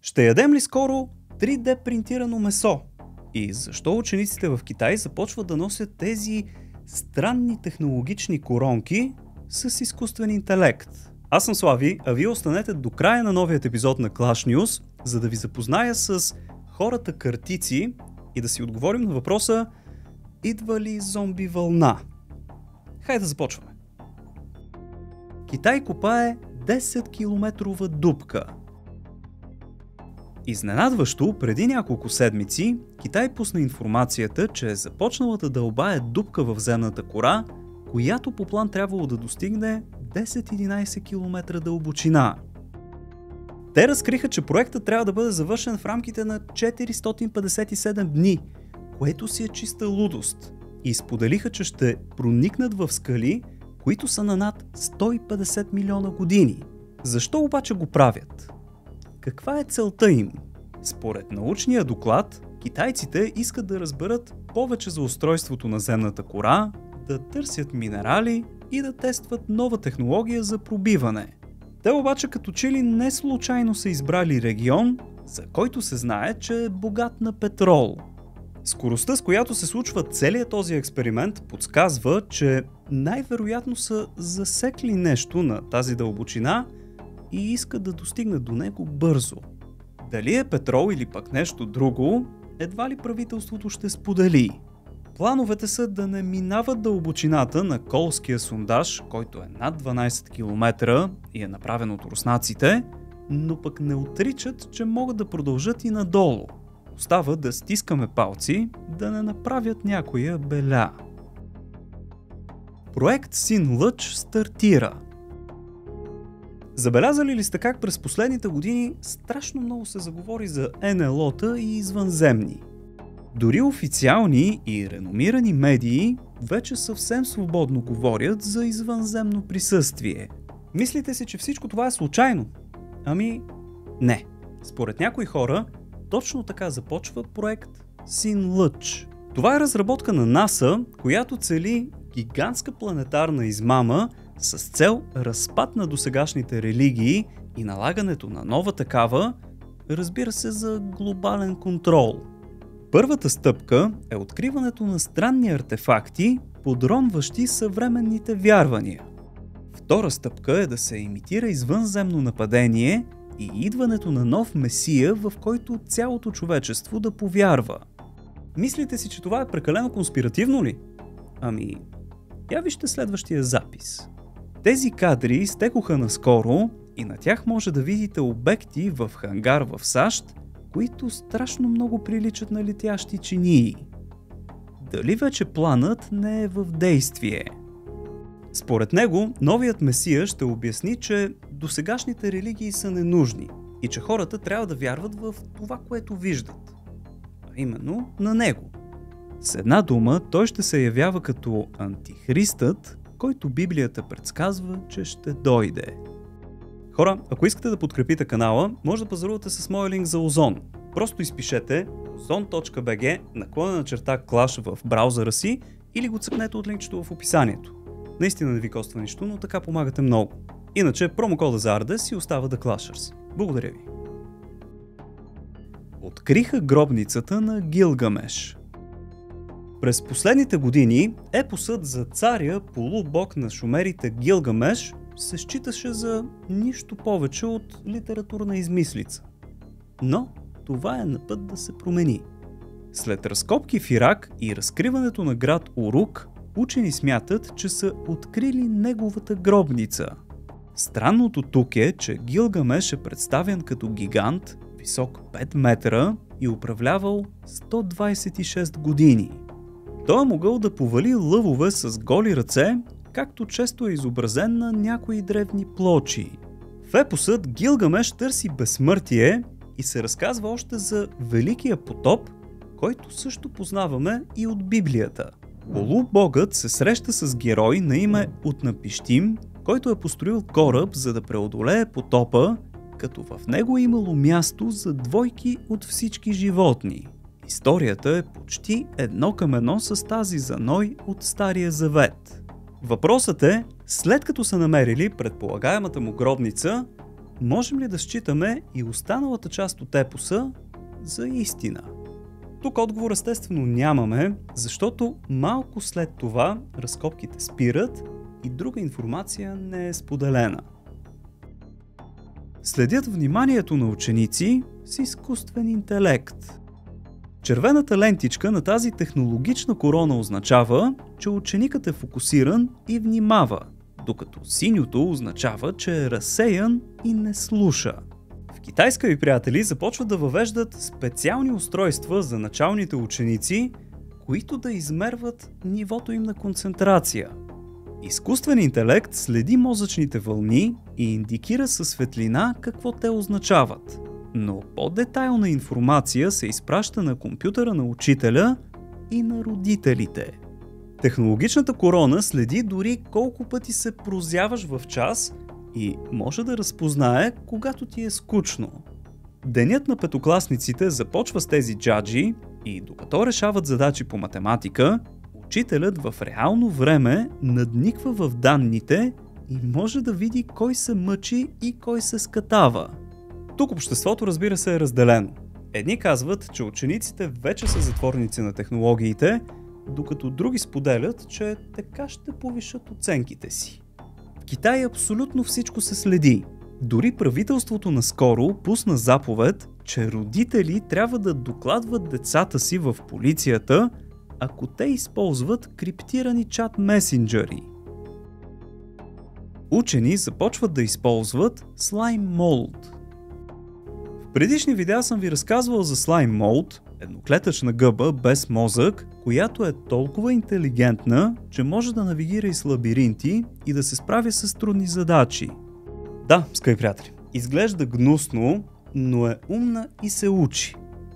Ще ядем ли скоро 3D принтирано месо? И защо учениците в Китай започват да носят тези странни технологични коронки с изкуствен интелект? Аз съм Слави, а вие останете до края на новият епизод на Clash News, за да ви запозная с хората картици и да си отговорим на въпроса: идва ли зомби вълна? Хайде да започваме. Китай копае 10-километрова дупка. Изненадващо, преди няколко седмици, Китай пусна информацията, че е започнала да дълбае дупка в земната кора, която по план трябвало да достигне 10-11 км дълбочина. Те разкриха, че проектът трябва да бъде завършен в рамките на 457 дни, което си е чиста лудост, и споделиха, че ще проникнат в скали, които са на над 150 милиона години. Защо обаче го правят? Каква е целта им? Според научния доклад, китайците искат да разберат повече за устройството на земната кора, да търсят минерали и да тестват нова технология за пробиване. Те обаче като че ли не случайно са избрали регион, за който се знае, че е богат на петрол. Скоростта, с която се случва целият този експеримент, подсказва, че най-вероятно са засекли нещо на тази дълбочина и искат да достигнат до него бързо. Дали е петрол или пък нещо друго, едва ли правителството ще сподели. Плановете са да не минават дълбочината на Колския сондаж, който е над 12 км и е направен от руснаците, но пък не отричат, че могат да продължат и надолу. Остава да стискаме палци да не направят някоя беля. Проект Син Лъч стартира. Забелязали ли сте как през последните години страшно много се заговори за НЛО-та и извънземни? Дори официални и реномирани медии вече съвсем свободно говорят за извънземно присъствие. Мислите си, че всичко това е случайно? Ами, не. Според някои хора, точно така започва проект Син Лъч. Това е разработка на НАСА, която цели гигантска планетарна измама с цел разпад на досегашните религии и налагането на нова такава, разбира се, за глобален контрол. Първата стъпка е откриването на странни артефакти, подронващи съвременните вярвания. Втора стъпка е да се имитира извънземно нападение и идването на нов месия, в който цялото човечество да повярва. Мислите си, че това е прекалено конспиративно ли? Ами, я вижте следващия запис. Тези кадри изтекоха наскоро и на тях може да видите обекти в хангар в САЩ, които страшно много приличат на летящи чинии. Дали вече планът не е в действие? Според него, новият месия ще обясни, че досегашните религии са ненужни и че хората трябва да вярват в това, което виждат. А именно на него. С една дума, той ще се явява като антихристът, който Библията предсказва, че ще дойде. Хора, ако искате да подкрепите канала, може да пазарувате с моя линк за Озон. Просто изпишете ozon.bg/clash в браузъра си или го цъкнете от линкчето в описанието. Наистина не ви коства нищо, но така помагате много. Иначе промокода за Ардес си остава The Clashers. Благодаря ви. Откриха гробницата на Гилгамеш. През последните години епосът за царя полубог на шумерите Гилгамеш се считаше за нищо повече от литературна измислица. Но това е на път да се промени. След разкопки в Ирак и разкриването на град Урук, учени смятат, че са открили неговата гробница. Странното тук е, че Гилгамеш е представен като гигант, висок 5 метра и управлявал 126 години. Той е могъл да повали лъвове с голи ръце, както често е изобразен на някои древни плочи. В епосът Гилгамеш търси безсмъртие и се разказва още за Великия потоп, който също познаваме и от Библията. Полубогът се среща с герой на име Утнапищим, който е построил кораб, за да преодолее потопа, като в него е имало място за двойки от всички животни. Историята е почти едно към едно с тази за Ной от Стария Завет. Въпросът е, след като са намерили предполагаемата му гробница, можем ли да считаме и останалата част от епоса за истина? Тук отговор естествено нямаме, защото малко след това разкопките спират и друга информация не е споделена. Следят вниманието на ученици с изкуствен интелект. Червената лентичка на тази технологична корона означава, че ученикът е фокусиран и внимава, докато синьото означава, че е разсеян и не слуша. В Китай, скъпи приятели, започват да въвеждат специални устройства за началните ученици, които да измерват нивото им на концентрация. Изкуственият интелект следи мозъчните вълни и индикира със светлина какво те означават. Но по-детайлна информация се изпраща на компютъра на учителя и на родителите. Технологичната корона следи дори колко пъти се прозяваш в час и може да разпознае, когато ти е скучно. Денят на петокласниците започва с тези джаджи и докато решават задачи по математика, учителят в реално време надниква в данните и може да види кой се мъчи и кой се скатава. Тук обществото, разбира се, е разделено. Едни казват, че учениците вече са затворници на технологиите, докато други споделят, че така ще повишат оценките си. В Китай абсолютно всичко се следи. Дори правителството наскоро пусна заповед, че родители трябва да докладват децата си в полицията, ако те използват криптирани чат месенджери. Учени започват да използват Slime Mold. В предишни видеа съм ви разказвал за Slime Mold, едноклетъчна гъба без мозък, която е толкова интелигентна, че може да навигира из лабиринти и да се справи с трудни задачи. Да, скъпи приятели, изглежда гнусно, но е умна и се учи.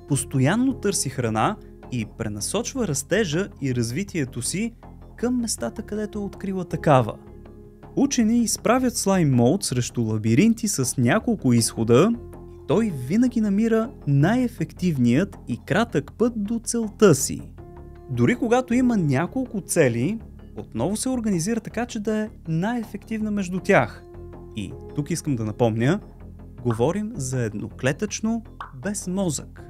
Постоянно търси храна и пренасочва растежа и развитието си към местата, където е открила такава. Учени изправят Slime Mold срещу лабиринти с няколко изхода и той винаги намира най-ефективният и кратък път до целта си. Дори когато има няколко цели, отново се организира така, че да е най-ефективна между тях. И тук искам да напомня, говорим за едноклетъчно без мозък.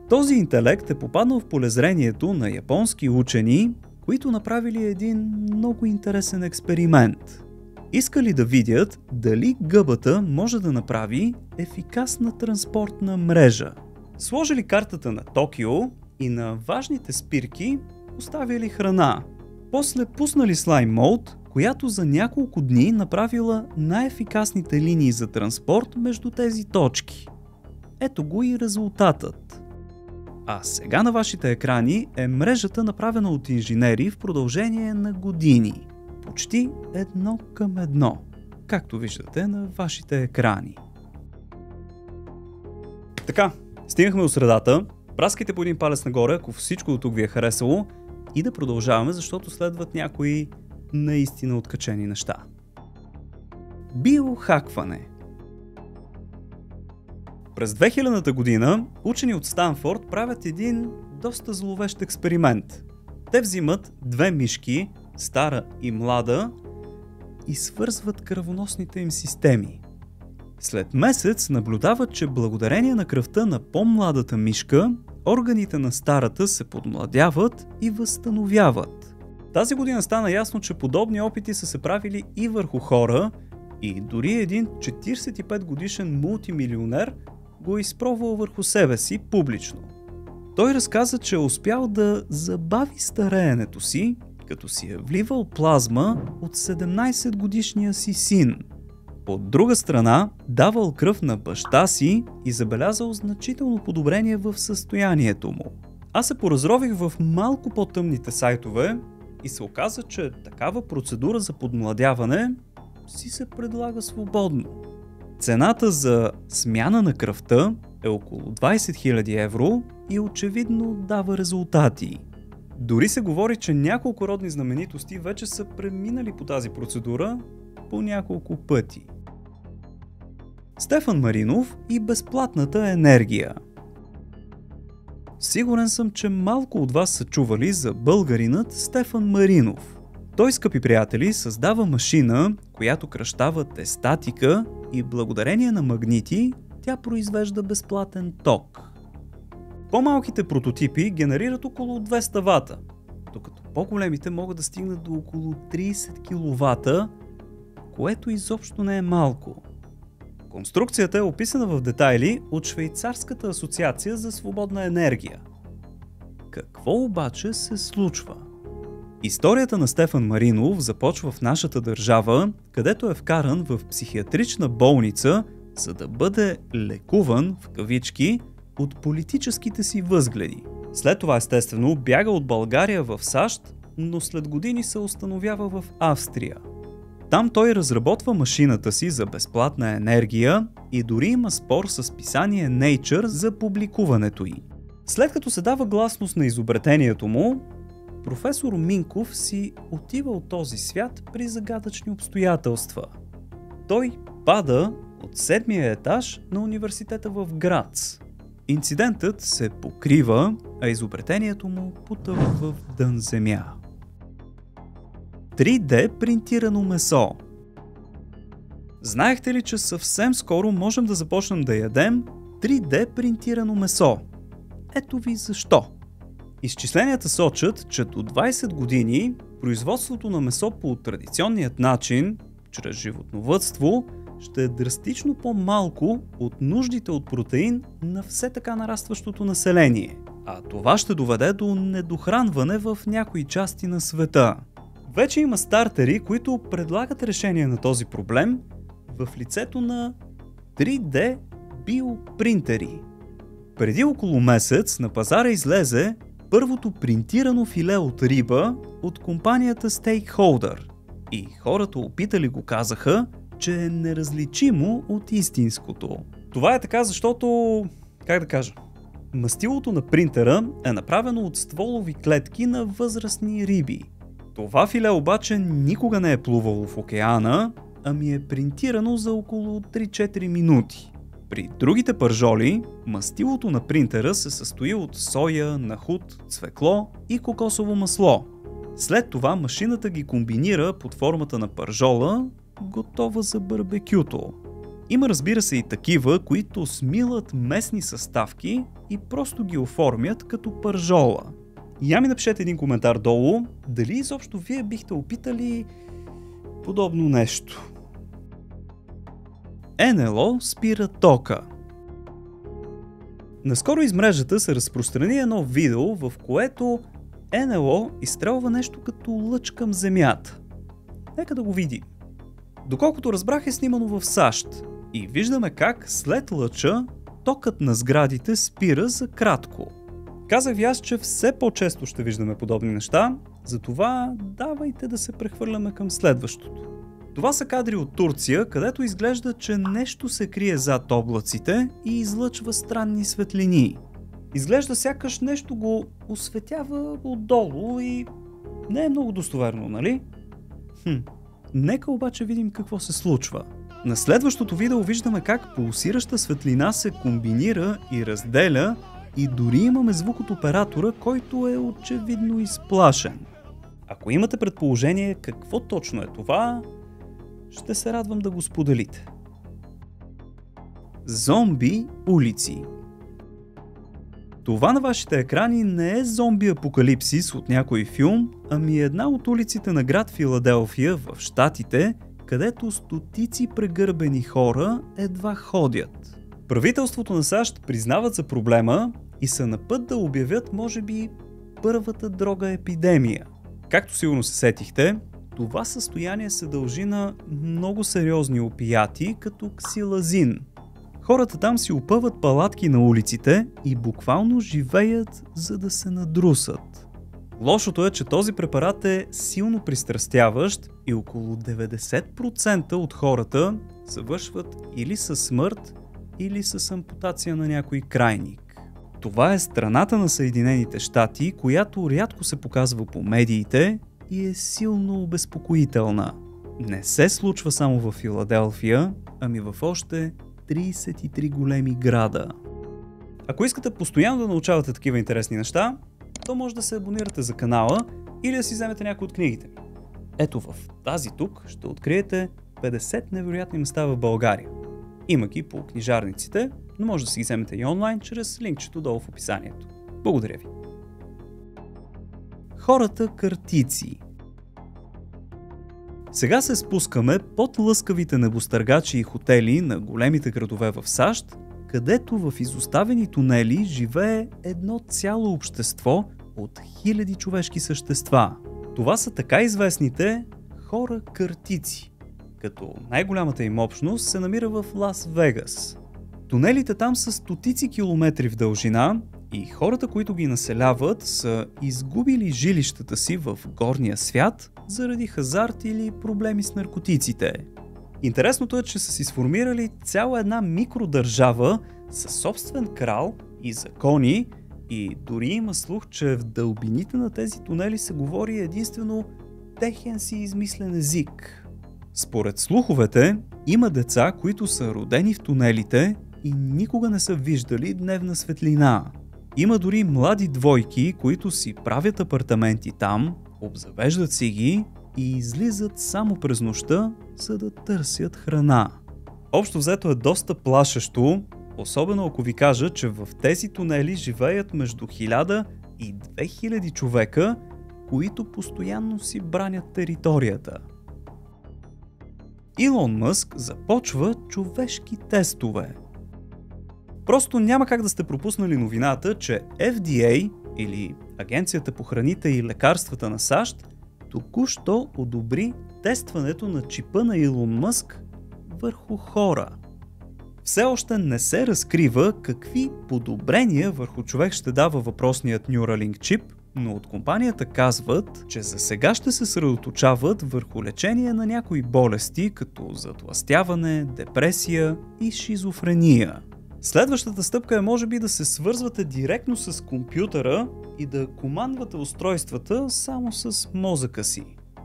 Този интелект е попаднал в полезрението на японски учени, които направили един много интересен експеримент. Искали да видят дали гъбата може да направи ефикасна транспортна мрежа. Сложили картата на Токио и на важните спирки оставили храна. После пуснали Slime Mold, която за няколко дни направила най-ефикасните линии за транспорт между тези точки. Ето го и резултатът. А сега на вашите екрани е мрежата, направена от инженери в продължение на години. Почти едно към едно, както виждате на вашите екрани. Така, стигнахме до средата. Праскайте по един палец нагоре, ако всичко до тук ви е харесало, и да продължаваме, защото следват някои наистина откачени неща. Биохакване. През 2000-та година учени от Станфорд правят един доста зловещ експеримент. Те взимат две мишки, стара и млада, и свързват кръвоносните им системи. След месец наблюдават, че благодарение на кръвта на по-младата мишка, органите на старата се подмладяват и възстановяват. Тази година стана ясно, че подобни опити са се правили и върху хора, и дори един 45 годишен мултимилионер го е изпробвал върху себе си публично. Той разказа, че е успял да забави стареенето си, като си е вливал плазма от 17 годишния си син. От друга страна, давал кръв на баща си и забелязал значително подобрение в състоянието му. Аз се поразрових в малко по-тъмните сайтове и се оказа, че такава процедура за подмладяване си се предлага свободно. Цената за смяна на кръвта е около 20 000 евро и очевидно дава резултати. Дори се говори, че няколко родни знаменитости вече са преминали по тази процедура по няколко пъти. Стефан Маринов и безплатната енергия. Сигурен съм, че малко от вас са чували за българинът Стефан Маринов. Той, скъпи приятели, създава машина, която кръщава тестатика и благодарение на магнити тя произвежда безплатен ток. По-малките прототипи генерират около 200 вата, докато по-големите могат да стигнат до около 30 кВт, което изобщо не е малко. Конструкцията е описана в детайли от Швейцарската асоциация за свободна енергия. Какво обаче се случва? Историята на Стефан Маринов започва в нашата държава, където е вкаран в психиатрична болница, за да бъде лекуван, в кавички, от политическите си възгледи. След това естествено бяга от България в САЩ, но след години се установява в Австрия. Там той разработва машината си за безплатна енергия и дори има спор с писание Nature за публикуването й. След като се дава гласност на изобретението му, професор Минков си отива от този свят при загадъчни обстоятелства. Той пада от 7-я етаж на университета в Грац. Инцидентът се покрива, а изобретението му потъва в дън земя. 3D принтирано месо. Знаехте ли, че съвсем скоро можем да започнем да ядем 3D принтирано месо? Ето ви защо. Изчисленията сочат, че до 20 години производството на месо по традиционният начин, чрез животновъдство, ще е драстично по-малко от нуждите от протеин на все така нарастващото население. А това ще доведе до недохранване в някои части на света. Вече има стартери, които предлагат решение на този проблем в лицето на 3D биопринтери. Преди около месец на пазара излезе първото принтирано филе от риба от компанията Stakeholder. И хората опитали го казаха, че е неразличимо от истинското. Това е така, защото, мастилото на принтера е направено от стволови клетки на възрастни риби. Това филе обаче никога не е плувало в океана, ами е принтирано за около 3-4 минути. При другите пържоли, мастилото на принтера се състои от соя, нахут, цвекло и кокосово масло. След това машината ги комбинира под формата на пържола, готова за барбекюто. Има, разбира се, и такива, които смилат местни съставки и просто ги оформят като пържола. Я ми напишете един коментар долу, дали изобщо вие бихте опитали подобно нещо. НЛО спира тока. Наскоро из мрежата се разпространи едно видео, в което НЛО изстрелва нещо като лъч към Земята. Нека да го видим. Доколкото разбрах, е снимано в САЩ и виждаме как след лъча токът на сградите спира за кратко. Казах ви аз, че все по-често ще виждаме подобни неща, затова давайте да се прехвърляме към следващото. Това са кадри от Турция, където изглежда, че нещо се крие зад облаците и излъчва странни светлини. Изглежда сякаш нещо го осветява отдолу и не е много достоверно, нали? Нека обаче видим какво се случва. На следващото видео виждаме как пулсираща светлина се комбинира и разделя и дори имаме звук от оператора, който е очевидно изплашен. Ако имате предположение какво точно е това, ще се радвам да го споделите. Зомби улици. Това на вашите екрани не е зомби апокалипсис от някой филм, ами една от улиците на град Филаделфия в Щатите, където стотици прегърбени хора едва ходят. Правителството на САЩ признават за проблема и са на път да обявят, може би, първата дрога епидемия. Както сигурно се сетихте, това състояние се дължи на много сериозни опияти, като ксилазин. Хората там си опъват палатки на улиците и буквално живеят, за да се надрусат. Лошото е, че този препарат е силно пристрастяващ и около 90% от хората завършват или със смърт, или с ампутация на някой крайник. Това е страната на Съединените щати, която рядко се показва по медиите и е силно обезпокоителна. Не се случва само в Филаделфия, ами в още 33 големи града. Ако искате постоянно да научавате такива интересни неща, то може да се абонирате за канала или да си вземете някои от книгите ми. Ето в тази тук ще откриете 50 невероятни места в България. Има ги по книжарниците, но може да си ги вземете и онлайн чрез линкчето долу в описанието. Благодаря ви! Хората картици. Сега се спускаме под лъскавите небостъргачи и хотели на големите градове в САЩ, където в изоставени тунели живее едно цяло общество от хиляди човешки същества. Това са така известните хора картици, като най-голямата им общност се намира в Лас Вегас. Тунелите там са стотици километри в дължина и хората, които ги населяват, са изгубили жилищата си в горния свят заради хазарт или проблеми с наркотиците. Интересното е, че са си сформирали цяла една микродържава със собствен крал и закони и дори има слух, че в дълбините на тези тунели се говори единствено техен си измислен език. Според слуховете, има деца, които са родени в тунелите и никога не са виждали дневна светлина. Има дори млади двойки, които си правят апартаменти там, обзавеждат си ги и излизат само през нощта, за да търсят храна. Общо взето е доста плашещо, особено ако ви кажа, че в тези тунели живеят между 1000 и 2000 човека, които постоянно си бранят територията. Илон Мъск започва човешки тестове. Просто няма как да сте пропуснали новината, че FDA, или Агенцията по храните и лекарствата на САЩ, току-що одобри тестването на чипа на Илон Мъск върху хора. Все още не се разкрива какви подобрения върху човек ще дава въпросният Neuralink чип, но от компанията казват, че за сега ще се съсредоточават върху лечение на някои болести, като затлъстяване, депресия и шизофрения. Следващата стъпка е може би да се свързвате директно с компютъра и да командвате устройствата само с мозъка си.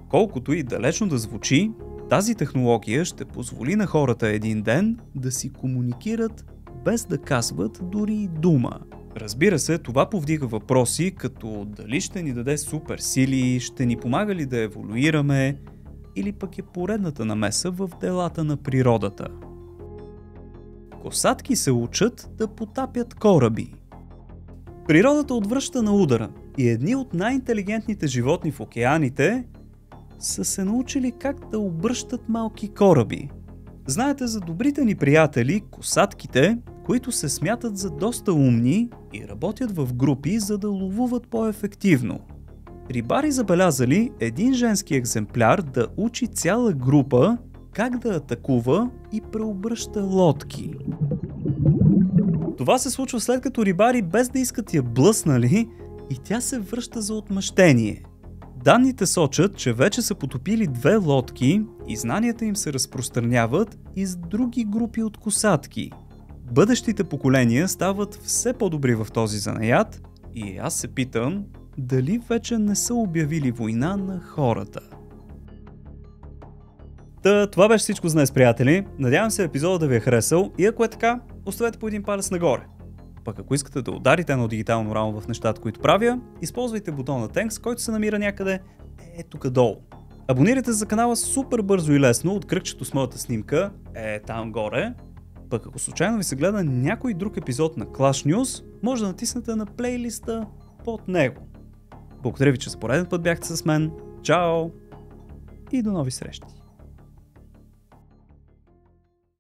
Колкото и далечно да звучи, тази технология ще позволи на хората един ден да си комуникират без да казват дори и дума. Разбира се, това повдига въпроси като дали ще ни даде супер сили, ще ни помага ли да еволюираме или пък е поредната намеса в делата на природата. Косатки се учат да потапят кораби. Природата отвръща на удара и едни от най-интелигентните животни в океаните са се научили как да обръщат малки кораби. Знаете за добрите ни приятели, косатките, които се смятат за доста умни и работят в групи, за да ловуват по-ефективно. Рибари забелязали един женски екземпляр да учи цяла група как да атакува и преобръща лодки. Това се случва след като рибари без да искат я блъснали и тя се връща за отмъщение. Данните сочат, че вече са потопили 2 лодки и знанията им се разпространяват из други групи от косатки. Бъдещите поколения стават все по-добри в този занаят и аз се питам дали вече не са обявили война на хората. Това беше всичко за днес, приятели. Надявам се епизодът да ви е харесал и ако е така, оставете по един палец нагоре. Пък ако искате да ударите едно дигитално рамо в нещата, които правя, използвайте бутона Thanks, който се намира някъде тук долу. Абонирайте се за канала супер бързо и лесно от кръгчето с моята снимка там горе. Пък ако случайно ви се гледа някой друг епизод на Clash News, може да натиснете на плейлиста под него. Благодаря ви, че за пореден път бяхте с мен. Чао и до нови срещи!